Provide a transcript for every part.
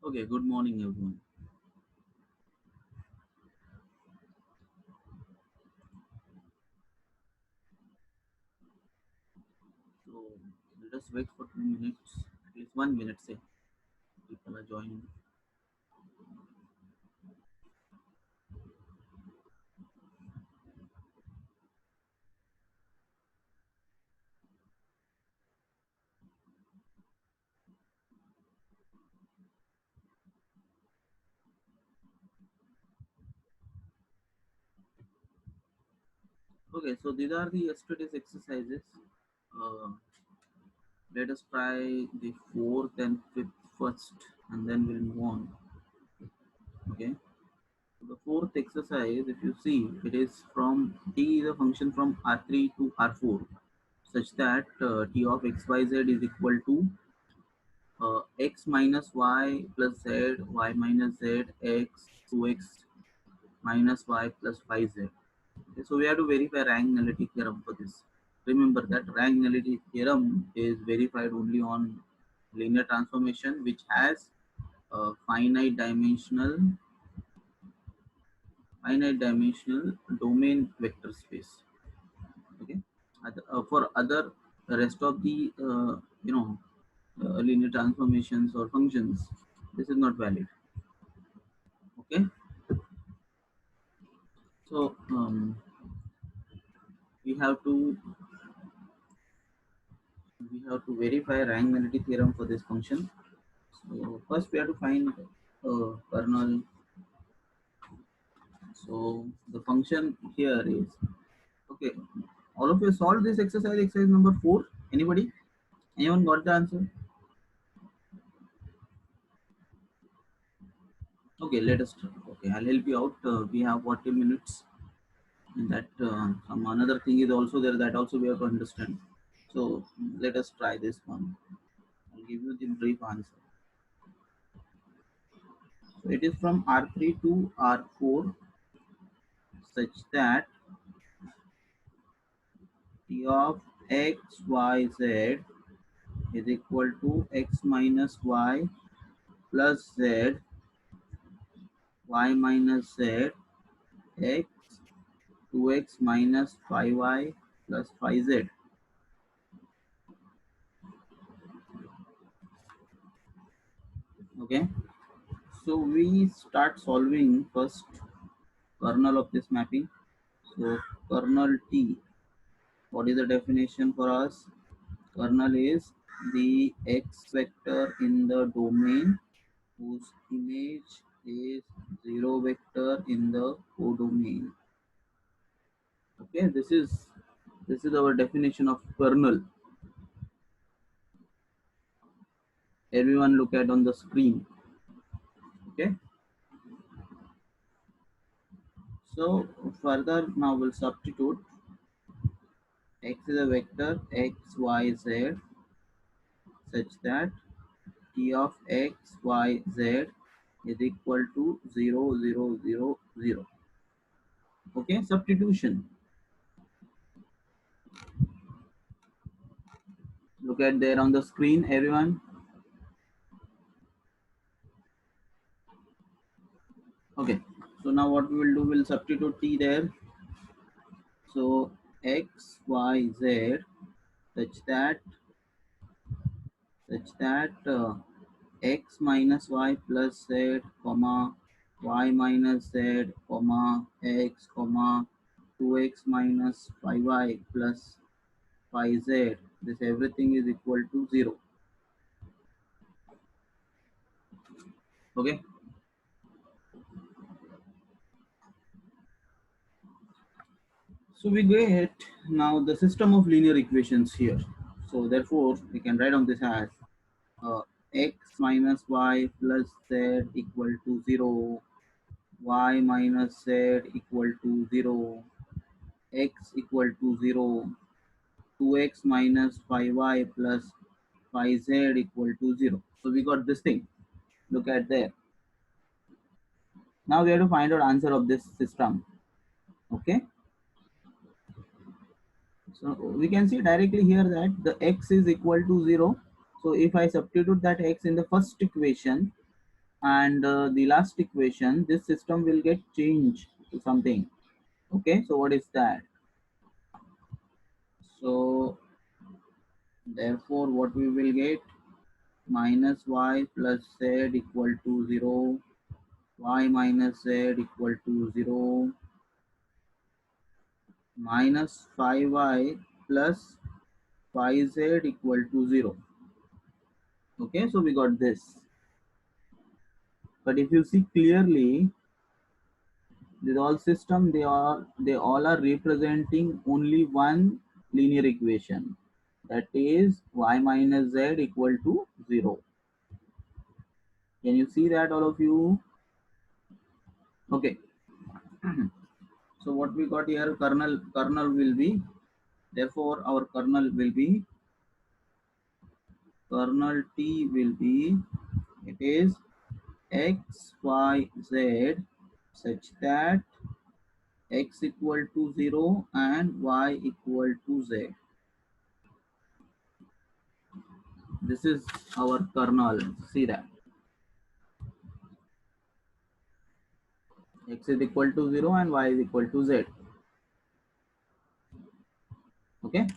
Okay, good morning, everyone. So let us wait for 2 minutes, at least 1 minute, say people are joining. Okay, so these are the yesterday's exercises. Uh, Let us try the fourth and fifth first, and then we'll move on. Okay. So the fourth exercise, if you see, it is from t is a function from R3 to R4, such that t of xyz is equal to x minus y plus z, y minus z, x 2x minus y plus 5z. Okay, so we have to verify rank nullity theorem for this. Remember that rank nullity theorem is verified only on linear transformation which has a finite dimensional domain vector space. Okay, for other the rest of the linear transformations or functions, this is not valid. Okay, so we have to verify rank nullity theorem for this function. So first we have to find kernel. So the function here is okay. All of you solved this exercise number 4. Anybody? Anyone got the answer? Okay, let us try. Okay, I'll help you out. We have 40 minutes. And that some another thing is also there that also we have to understand. So let us try this one. I'll give you the brief answer. So it is from R3 to R4 such that T of x, y, z is equal to x minus y plus z, y minus z, x, 2x minus 5y plus 5z. Okay, so we start solving first kernel of this mapping. So kernel T, what is the definition for us? Kernel is the x vector in the domain whose image is 0 vector in the codomain. Okay, this is our definition of kernel. Everyone look at on the screen. Okay, so further now we'll substitute x is a vector x, y, z such that t of x, y, z is equal to 0, 0, 0, 0. Okay, substitution. Look at there on the screen, everyone. Okay, so now what we will do, we'll substitute t there. So x, y, z such that x minus y plus z, comma y minus z, comma x, comma 2x minus 5y plus 5z. This everything is equal to 0. Okay. So we get now the system of linear equations here. So therefore, we can write on this as uh, x minus y plus z equal to 0, y minus z equal to 0, x equal to 0, 2x minus 5y plus 5z equal to 0. So we got this thing. Look at there. Now we have to find out answer of this system. Okay. So we can see directly here that the x is equal to 0. So if I substitute that x in the first equation, and the last equation, this system will get changed to something. Okay, so what is that? So therefore what we will get, minus y plus z equal to 0, y minus z equal to 0, minus 5y plus 5z equal to 0. Okay, so we got this. But if you see clearly, the all system, they all are representing only one linear equation, that is y minus z equal to 0. Can you see that, all of you? Okay. So what we got here, kernel will be, therefore our kernel will be, kernel t will be, it is x y z such that x equal to 0 and y equal to z. This is our kernel. See that x is equal to 0 and y is equal to z. Okay,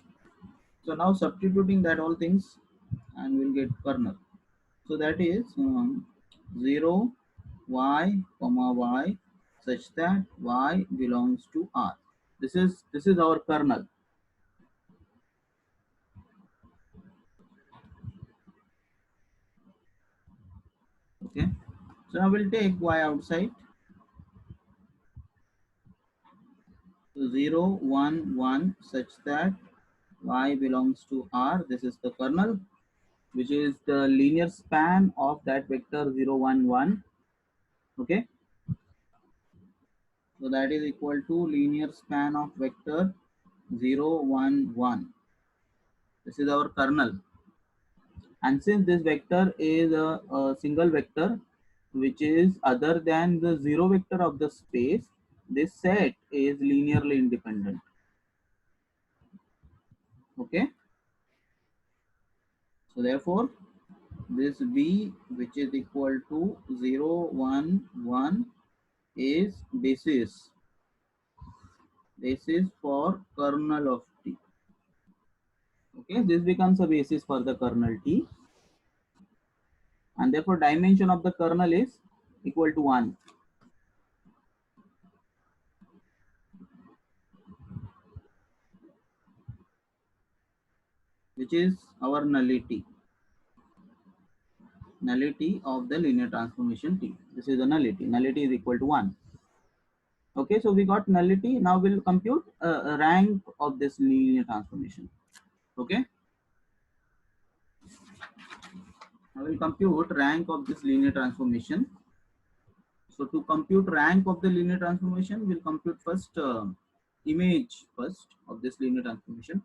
so now substituting that all things and we'll get kernel. So that is 0 y comma y such that y belongs to R. This is our kernel. Okay, so now we'll take y outside. So 0 1 1 such that y belongs to R. This is the kernel, which is the linear span of that vector 0 1 1. Okay, so that is equal to linear span of vector 0 1 1. This is our kernel. And since this vector is a single vector which is other than the zero vector of the space, this set is linearly independent. Okay, so therefore this b, which is equal to 0 1 1, is basis for kernel of t. Okay, this becomes a basis for the kernel t, and therefore dimension of the kernel is equal to 1. Which is our nullity of the linear transformation t. This is the nullity. Nullity is equal to 1. Okay, so we got nullity. Now we'll compute a rank of this linear transformation. Okay, now we'll compute rank of this linear transformation. So to compute rank of the linear transformation, we'll compute first image first of this linear transformation.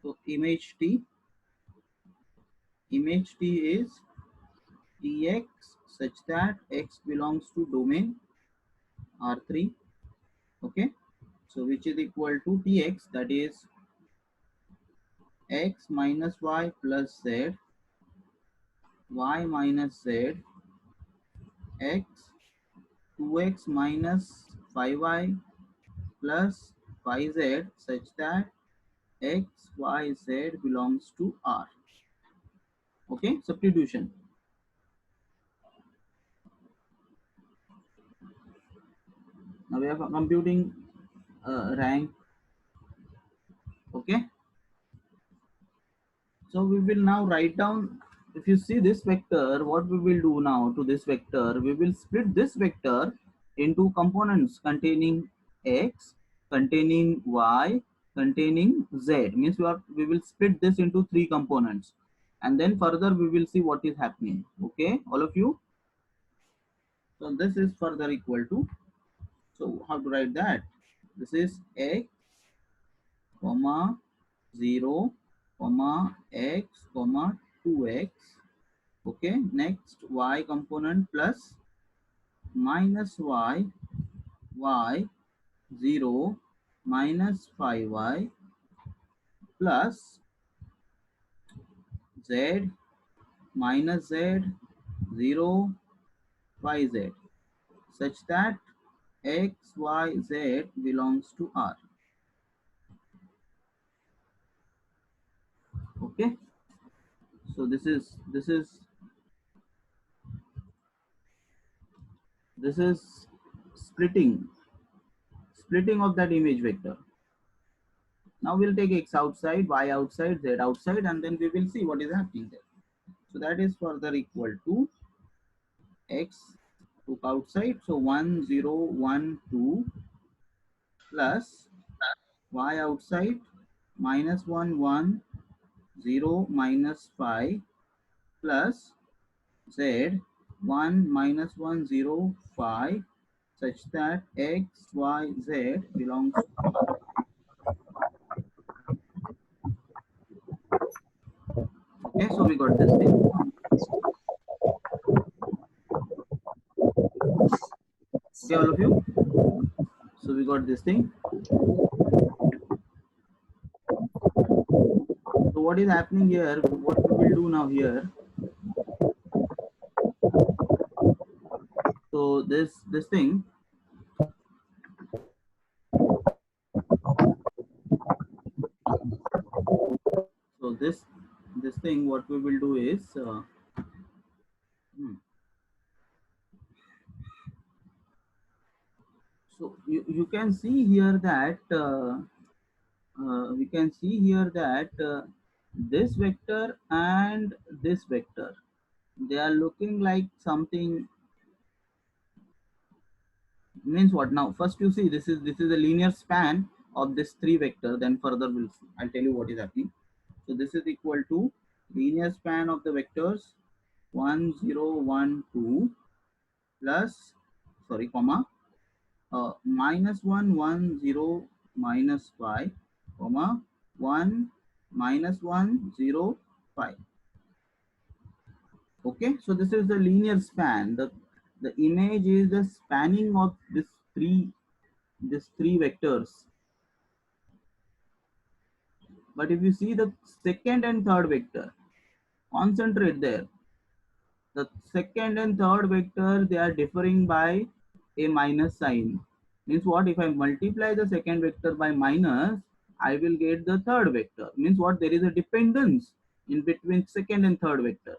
So image t is tx such that x belongs to domain R3. Okay, so which is equal to tx, that is x minus y plus z, y minus z, x, 2x minus 5y plus 5z such that x, y, z belongs to R. Okay, substitution. Now we are computing rank. Okay, so we will now write down, if you see this vector, what we will do now to this vector, we will split this vector into components containing x, containing y, containing z. Means we will split this into 3 components, and then further we will see what is happening. Okay, all of you. So this is further equal to, so how to write that? This is x comma 0 comma x comma 2x. Okay, next y component plus minus y, y 0 minus 5y plus z minus z 0 yz such that x, y, z belongs to R. Okay, so this is splitting of that image vector. Now we'll take x outside, y outside, z outside, and then we will see what is happening there. So that is further equal to x took outside, so 1 0 1 2 plus y outside minus 1 1 0 minus 5 plus z 1 minus 1 0 5 such that x y z belongs to R. Okay, so we got this thing. Okay, all of you. So we got this thing. So what is happening here? What we will do now here? So this thing. So this thing, what we will do is. So you can see here that we can see here that this vector and this vector, they are looking like something. Means what? Now first you see this is a linear span of this three vector, then further we'll see. I'll tell you what is happening. So this is equal to linear span of the vectors 1 0 1 2 plus, sorry, comma, minus 1 1 0 minus 5 comma 1 minus 1 0 5. Okay, so this is the linear span. The image is the spanning of these three vectors. But if you see the second and third vector, concentrate there. The second and third vector, they are differing by a minus sign. Means what? If I multiply the second vector by minus, I will get the third vector. Means what? There is a dependence in between second and third vector.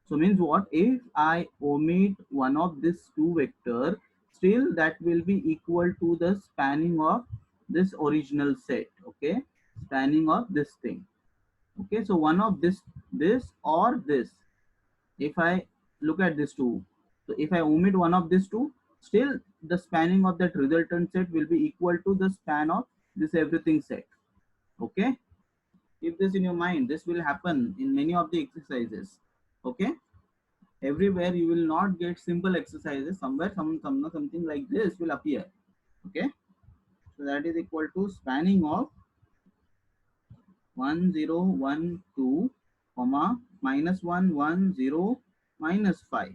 So means what? If I omit one of these two vector, still that will be equal to the spanning of this original set. Okay, spanning of this thing. Okay, so one of this or this. If I look at this two, so if I omit one of these two, still the spanning of that resultant set will be equal to the span of this everything set. Okay, keep this in your mind. This will happen in many of the exercises. Okay, everywhere you will not get simple exercises. Somewhere something like this will appear. Okay, so that is equal to spanning of 1 0 1 2 comma minus 1 1 0 minus 5.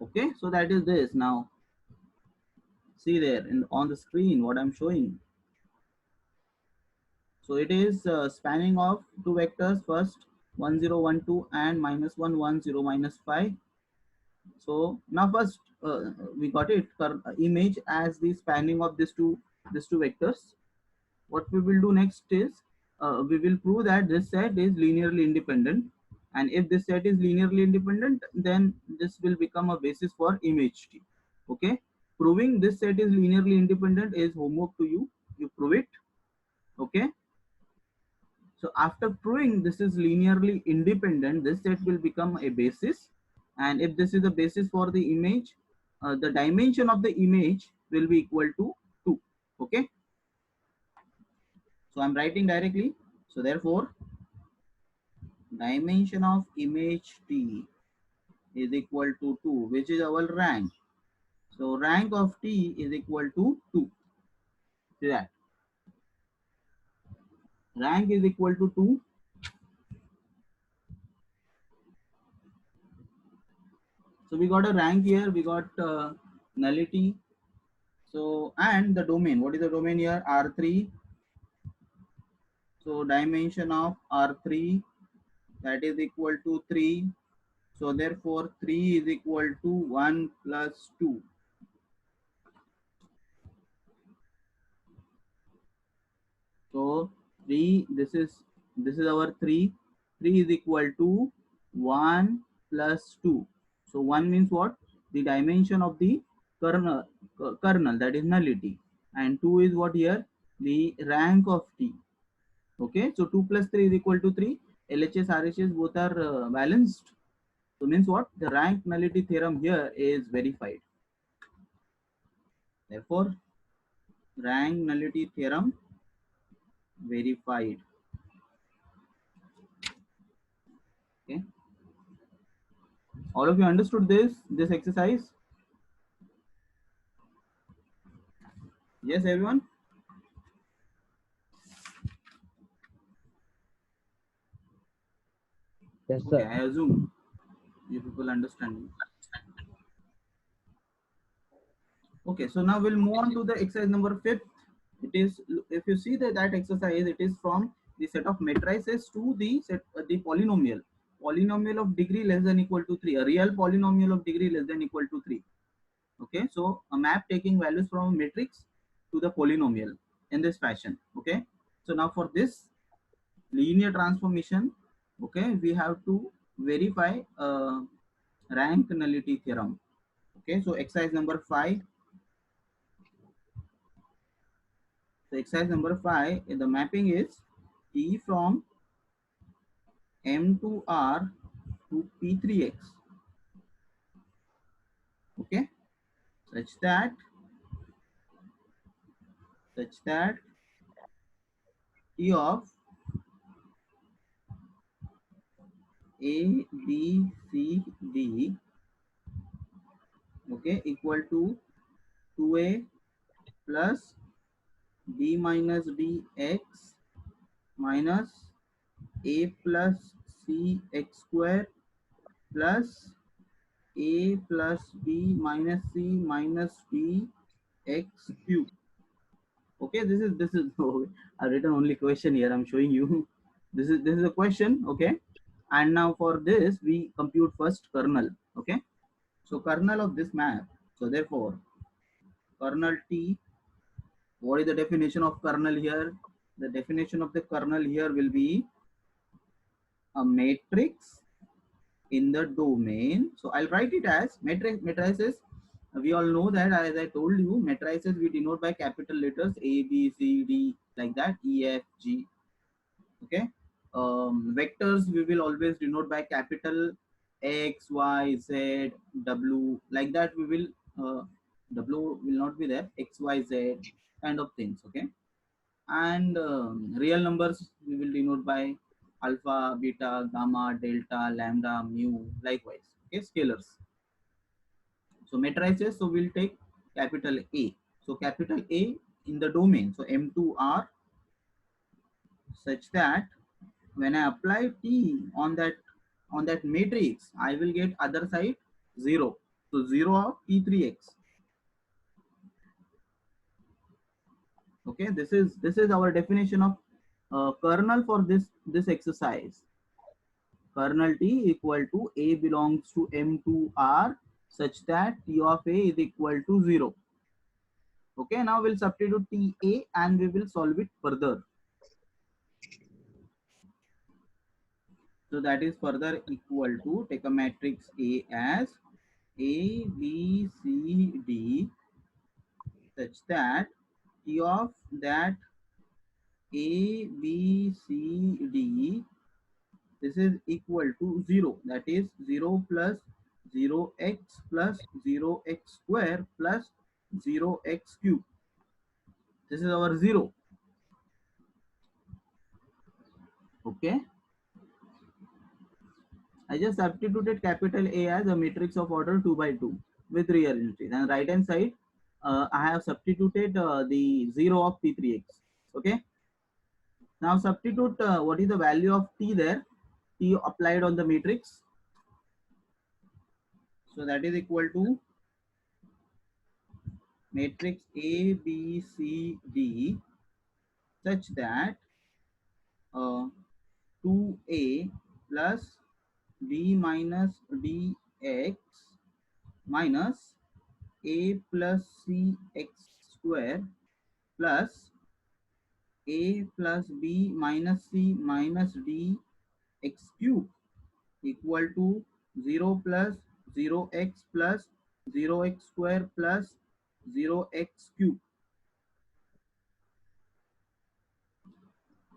Okay, so that is this. Now see there on the screen what I'm showing. So it is spanning of two vectors, first 1 0 1 2 and minus 1 1 0 minus 5. So now first we got it image as the spanning of these two vectors. What we will do next is we will prove that this set is linearly independent, and if this set is linearly independent, then this will become a basis for image T. Okay, proving this set is linearly independent is homework to you. You prove it. Okay, so after proving this is linearly independent, this set will become a basis, and if this is a basis for the image, the dimension of the image will be equal to 2. Okay, so I'm writing directly. So therefore dimension of image T is equal to 2, which is our rank. So rank of T is equal to 2. See that? Rank is equal to 2. So we got a rank here, we got nullity. So, and the domain, what is the domain here? R3. So dimension of R3, that is equal to 3. So therefore 3 is equal to 1 plus 2. So 3, this is our 3. 3 is equal to 1 plus 2. So 1 means what? The dimension of the kernel, that is nullity. And 2 is what here? The rank of T. Okay, so 2 plus 3 is equal to 3. LHS, RHS both are balanced. So means what? The rank nullity theorem here is verified. Therefore, rank nullity theorem verified. Okay, all of you understood this exercise? Yes, everyone. Yes, Okay, sir. I assume you people understand me. Okay, so now we'll move on to the exercise number 5th. It is, if you see that exercise, it is from the set of matrices to the set the polynomial of degree less than equal to 3, a real polynomial of degree less than equal to 3. Okay, so a map taking values from a matrix to the polynomial in this fashion. Okay, so now for this linear transformation, okay, we have to verify rank nullity theorem. Okay, so exercise number 5. So exercise number 5, the mapping is T from M to R to P3x. Okay, such that T of A, B, C, D, okay, equal to 2A plus B minus dx minus A plus C x square plus A plus B minus C minus D x cube. Okay, this is oh, I've written only question here. I'm showing you. This is a question. Okay, and now for this we compute first kernel. Okay, so kernel of this map. So therefore kernel T. What is the definition of kernel here? The definition of the kernel here will be a matrix in the domain. So I'll write it as matrices. We all know that, as I told you, matrices we denote by capital letters A, B, C, D, like that, E, F, G. Okay. Vectors we will always denote by capital X, Y, Z, W, like that. We will W will not be there. X, Y, Z kind of things. Okay, and real numbers we will denote by alpha, beta, gamma, delta, lambda, mu, likewise. Okay, scalars. So matrices, so we'll take capital A. So capital A in the domain, so M to R, such that when I apply T on that matrix, I will get other side 0. So 0 of P3x. Okay, this is our definition of kernel for this exercise. Kernel T equal to A belongs to M to R such that T of A is equal to 0. Okay, now we'll substitute TA and we will solve it further. So that is further equal to, take a matrix A as A, B, C, D such that T of that A, B, C, D, this is equal to 0. That is 0 plus 0x plus 0x square plus 0x cube. This is our 0. Okay. I just substituted capital A as a matrix of order 2 by 2 with real entries. And right hand side, I have substituted the 0 of P3x. Okay. Now substitute what is the value of T there. T applied on the matrix. So that is equal to matrix A, B, C, D such that 2A plus b minus dx minus a plus c x square plus a plus b minus c minus d x cube equal to 0 plus 0x plus 0x square plus 0x cube.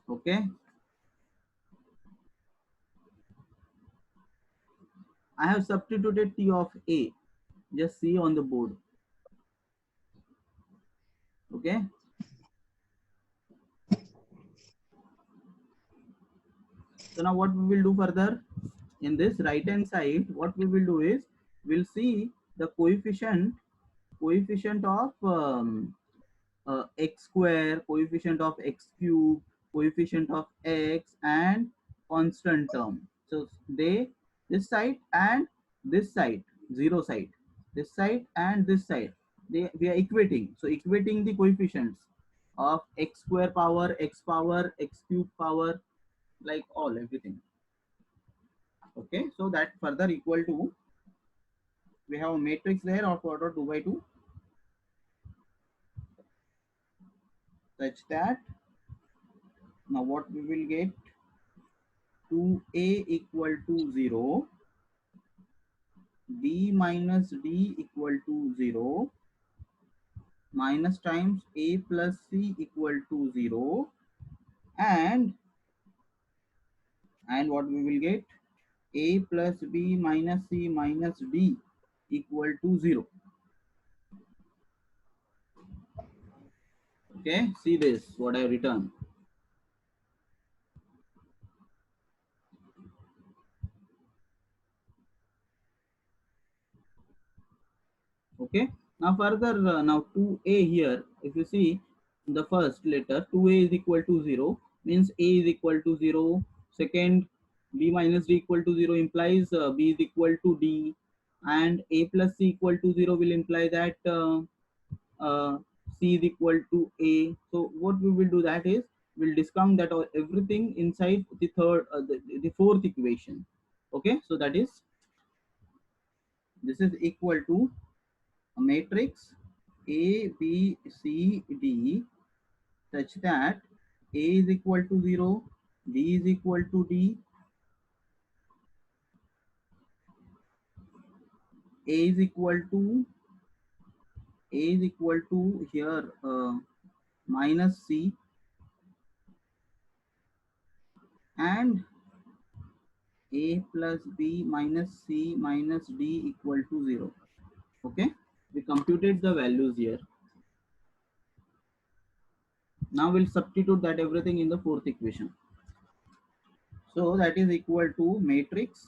Okay, I have substituted t of a, just see on the board. Okay, so now what we will do further, in this right hand side what we will do is we'll see the coefficient of x square, coefficient of x cube, coefficient of x, and constant term. So they, this side and this side, zero side, this side and this side, they, we are equating. So equating the coefficients of x square power, x cube power, like all everything. Okay, so that further equal to, we have a matrix there of order 2 by 2 such that now what we will get, 2a equal to 0, b minus d equal to 0, minus times a plus c equal to 0, and what we will get, a plus b minus c minus d equal to 0. Okay, see this, what I written. Okay, now further, now 2a here, if you see the first letter, 2a is equal to 0 means a is equal to 0. Second, b minus d equal to 0 implies b is equal to d, and a plus c equal to 0 will imply that uh, c is equal to a. So what we will do, that is we'll discount that or everything inside the third, the fourth equation. Okay, so that is, this is equal to a matrix A, B, C, D such that A is equal to 0, B is equal to D, A is equal to, A is equal to here minus C, and A plus B minus C minus D equal to 0. Okay, we computed the values here. Now we'll substitute that everything in the fourth equation. So that is equal to matrix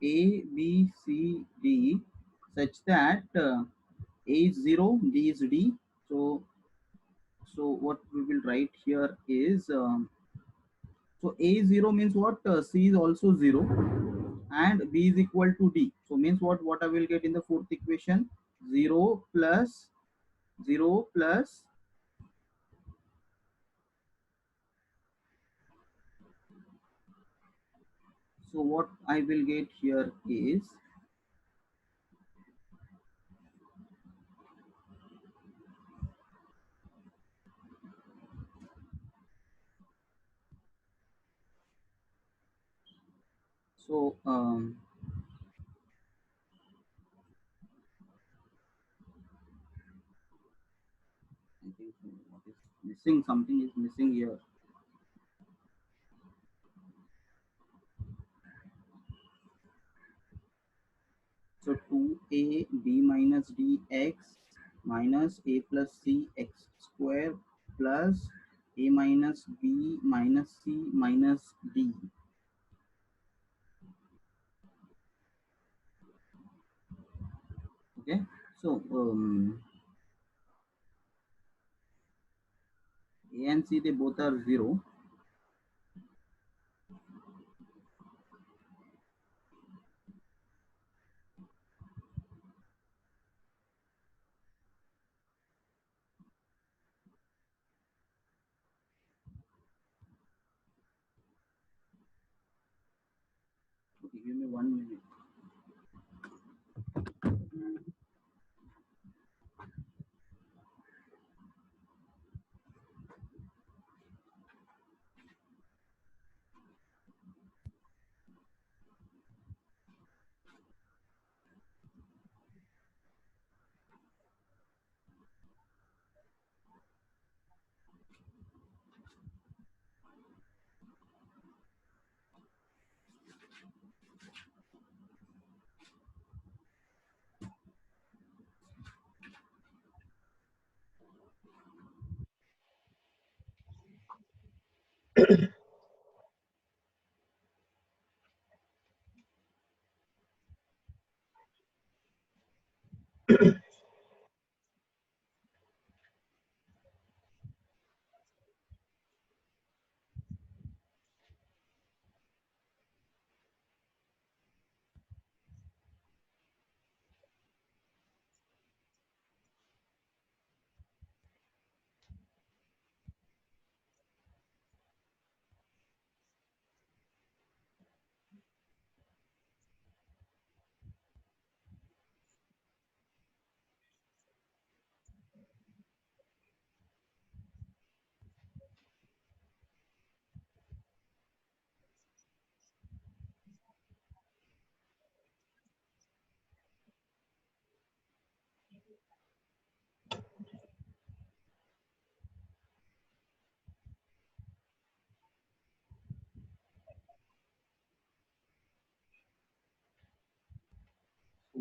A, B, C, D such that A is 0, D is D. So, what we will write here is, so A is 0 means what? C is also 0 and B is equal to D. So means what I will get in the fourth equation? 0 plus 0 plus, so what I will get here is, so I think what is missing, something is missing here. So 2a b minus dx minus a plus c x square plus a minus b minus c minus d. Okay, so a and c, they both are 0. Okay, Give me 1 minute.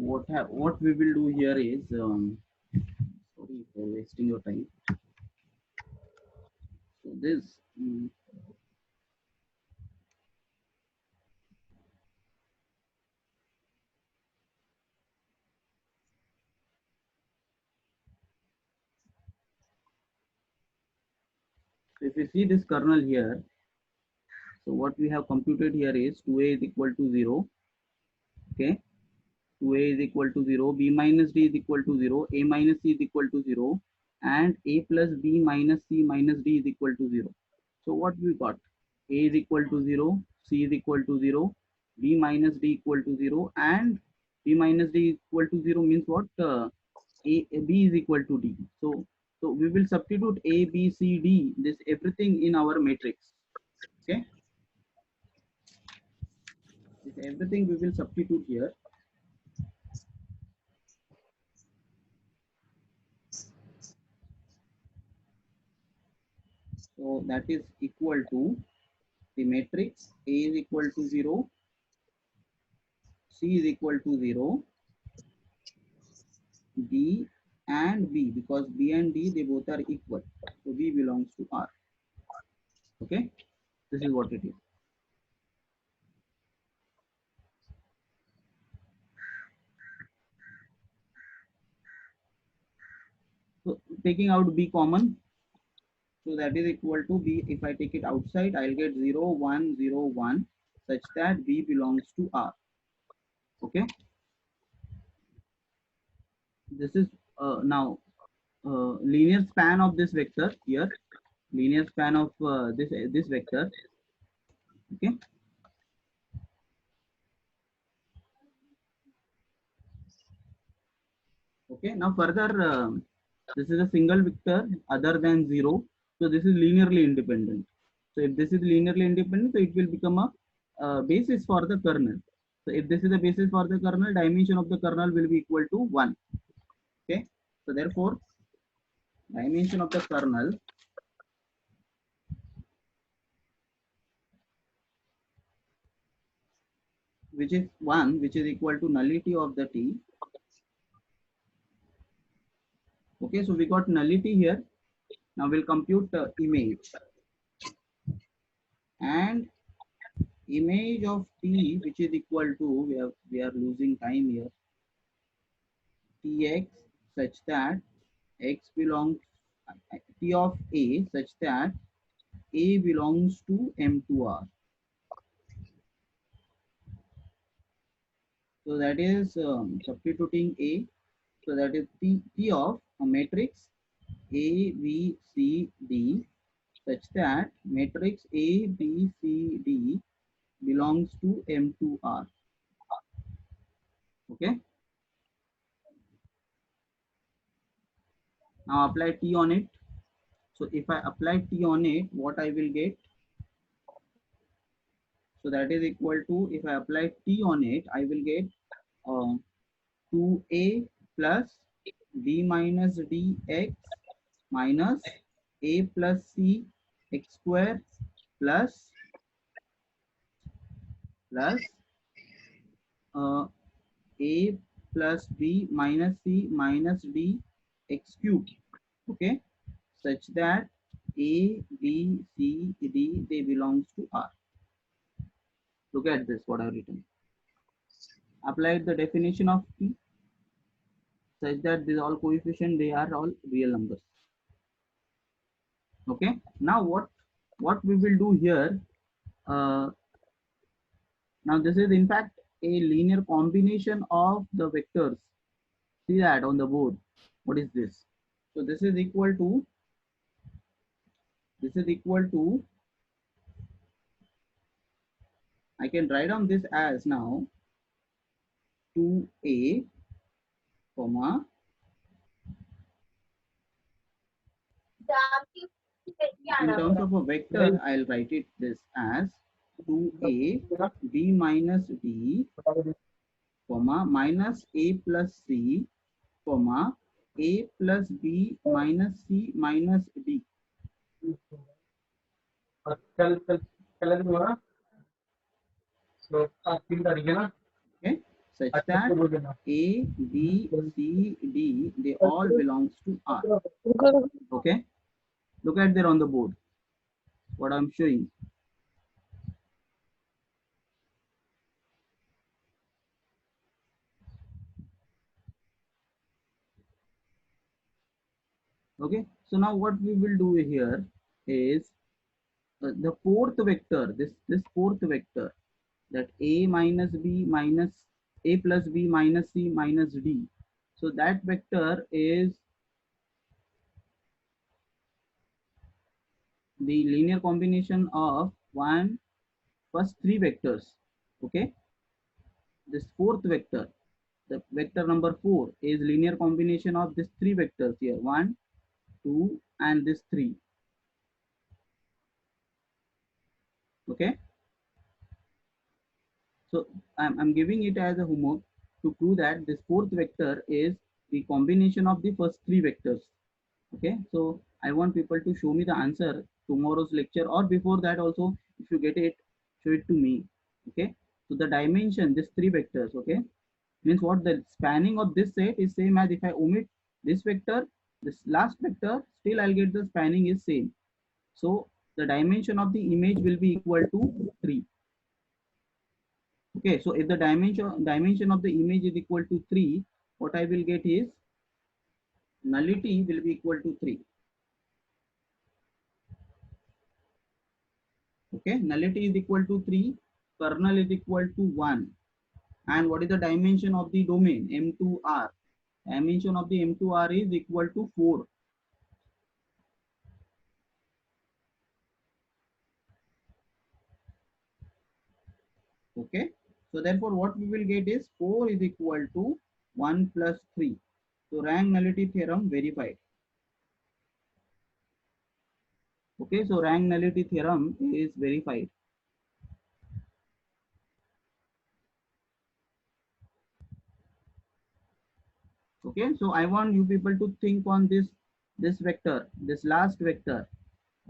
What we will do here is, sorry for wasting your time. So this, if you see this kernel here, so what we have computed here is 2a is equal to 0. Okay, 2a is equal to 0, b minus d is equal to 0, a minus c is equal to 0, and a plus b minus c minus d is equal to 0. So what we got? A is equal to 0, c is equal to 0, b minus d equal to 0, and b minus d equal to 0 means what? B is equal to d. So we will substitute a, b, c, d, this everything in our matrix. Okay, this everything we will substitute here. So that is equal to the matrix A is equal to 0, C is equal to 0, D and B, because B and D they both are equal. So B belongs to R. Okay, this is what it is. So taking out B common, so that is equal to B. If I take it outside, I'll get 0, 1, 0, 1, such that B belongs to R. Okay, this is now linear span of this vector here, linear span of this vector. Okay, okay. Now further, this is a single vector other than 0. So this is linearly independent. So if this is linearly independent, so it will become a basis for the kernel. So if this is a basis for the kernel, dimension of the kernel will be equal to 1. Okay. So therefore, dimension of the kernel, which is 1, which is equal to nullity of the T. Okay. So we got nullity here. Now we'll compute image, and image of T, which is equal to, we are losing time here, Tx such that x belongs, T of A such that A belongs to M2R. So that is substituting A. So that is T of a matrix A, B, C, D, such that matrix A, B, C, D belongs to M2R. Okay, now apply T on it. So if I apply T on it, what I will get? So that is equal to, if I apply T on it, I will get uh, 2a plus b minus dx minus a plus c x square plus uh, a plus b minus c minus d x cube. Okay, such that a b c d they belongs to R. Look at this, what I have written. Applied the definition of t such that these all coefficient they are all real numbers. Okay, now what we will do here, uh, now this is in fact a linear combination of the vectors. See that on the board. What is this? So this is equal to I can write down this as now 2a comma, in terms of a vector I'll write it this as 2a b minus d comma minus a plus c comma a plus b minus c minus d. Okay, such that a b c d they all belongs to R. Okay, look at there on the board what I'm showing. Okay, so now what we will do here is the fourth vector, this fourth vector, that a minus b minus a plus b minus c minus d. So that vector is the linear combination of first three vectors. Okay, this fourth vector, the vector number 4, is linear combination of these three vectors here, 1 2 and this 3. Okay, so I'm giving it as a homework to prove that this fourth vector is the combination of the first three vectors. Okay, so I want people to show me the answer tomorrow's lecture, or before that also, if you get it, show it to me. Okay, so the dimension, this three vectors, okay, means what, the spanning of this set is same as if I omit this vector, this last vector, still I'll get the spanning is same. So the dimension of the image will be equal to 3. Okay, so if the dimension of the image is equal to 3, what I will get is nullity will be equal to 3. Okay, nullity is equal to 3, kernel is equal to 1. And what is the dimension of the domain? M2R. Dimension of the M2R is equal to 4. Okay, so therefore what we will get is 4 is equal to 1 plus 3. So rank nullity theorem verified. Okay, so rank nullity theorem is verified. Okay, so I want you people to think on this vector, this last vector.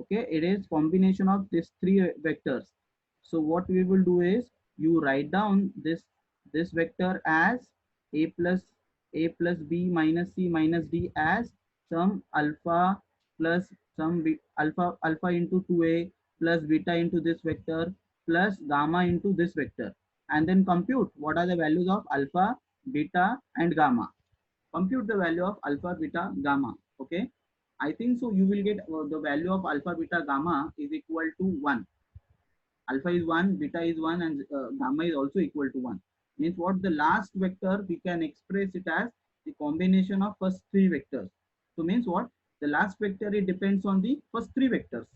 Okay, it is combination of these three vectors. So what we will do is, you write down this vector as a plus b minus c minus d as some alpha plus some alpha into 2a plus beta into this vector plus gamma into this vector, and then compute what are the values of alpha, beta and gamma. Compute the value of alpha, beta, gamma. Okay, I think so you will get the value of alpha, beta, gamma is equal to 1. Alpha is 1, beta is 1 and gamma is also equal to 1. Means what, the last vector we can express it as the combination of first three vectors. So means what, the last vector, it depends on the first three vectors.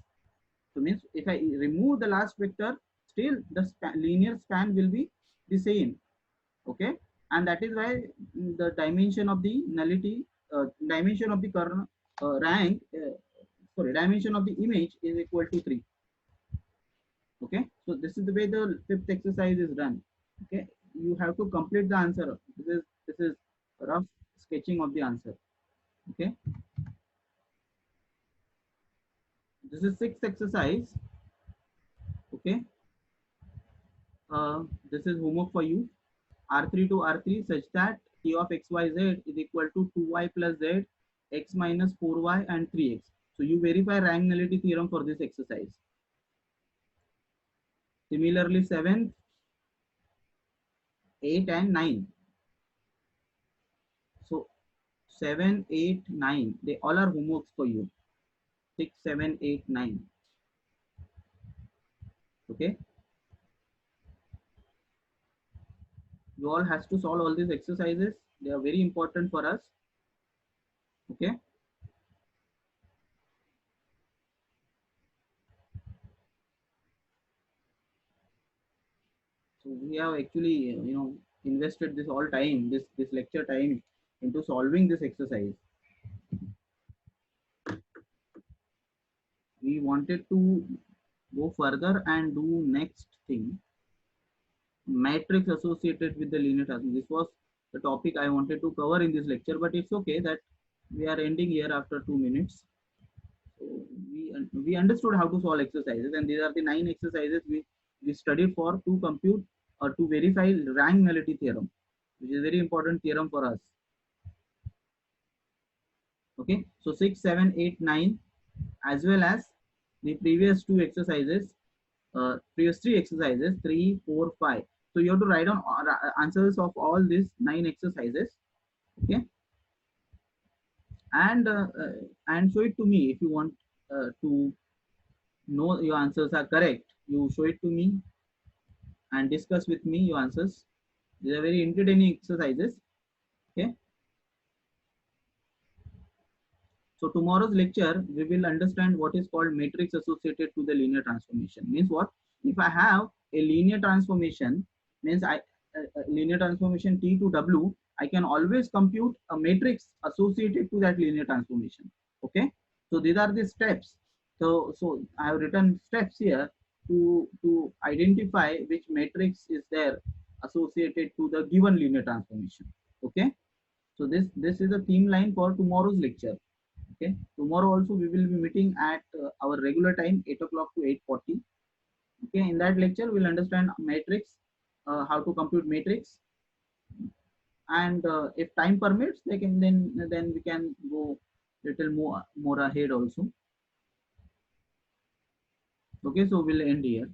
So means if I remove the last vector, still the linear span will be the same. Okay, and that is why the dimension of the nullity, dimension of the kernel rank, sorry, dimension of the image is equal to 3. Okay, so this is the way the fifth exercise is done. Okay, you have to complete the answer. This is rough sketching of the answer. Okay, this is sixth exercise. Okay, this is homework for you. R3 to R3 such that T of xyz is equal to 2y plus z, x minus 4y and 3x. So you verify rank nullity theorem for this exercise. Similarly, 7, 8 and 9. So 7, 8, 9, they all are homeworks for you. 6, 7, 8, 9. Okay, you all has to solve all these exercises. They are very important for us. Okay, so we have actually invested this all time, this lecture time into solving this exercise. We wanted to go further and do next thing, matrix associated with the linear transform. This was the topic I wanted to cover in this lecture, but it's okay that we are ending here after 2 minutes. So we understood how to solve exercises, and these are the 9 exercises we studied for to compute or to verify rank nullity theorem, which is a very important theorem for us. Okay, so 6, 7, 8, 9, as well as the previous 2 exercises, previous 3 exercises, 3, 4, 5. So you have to write down answers of all these 9 exercises. Okay, and show it to me if you want to know your answers are correct. You show it to me and discuss with me your answers. These are very entertaining exercises. Okay. So tomorrow's lecture, we will understand what is called matrix associated to the linear transformation. Means what? If I have a linear transformation, means linear transformation T to W, I can always compute a matrix associated to that linear transformation. Okay. So these are the steps. So I have written steps here to identify which matrix is there associated to the given linear transformation. Okay. So this is the theme line for tomorrow's lecture. Okay, tomorrow also we will be meeting at our regular time, 8 o'clock to 8:40. Okay, in that lecture we'll understand matrix, how to compute matrix, and if time permits, they can then we can go little more ahead also. Okay, so we'll end here.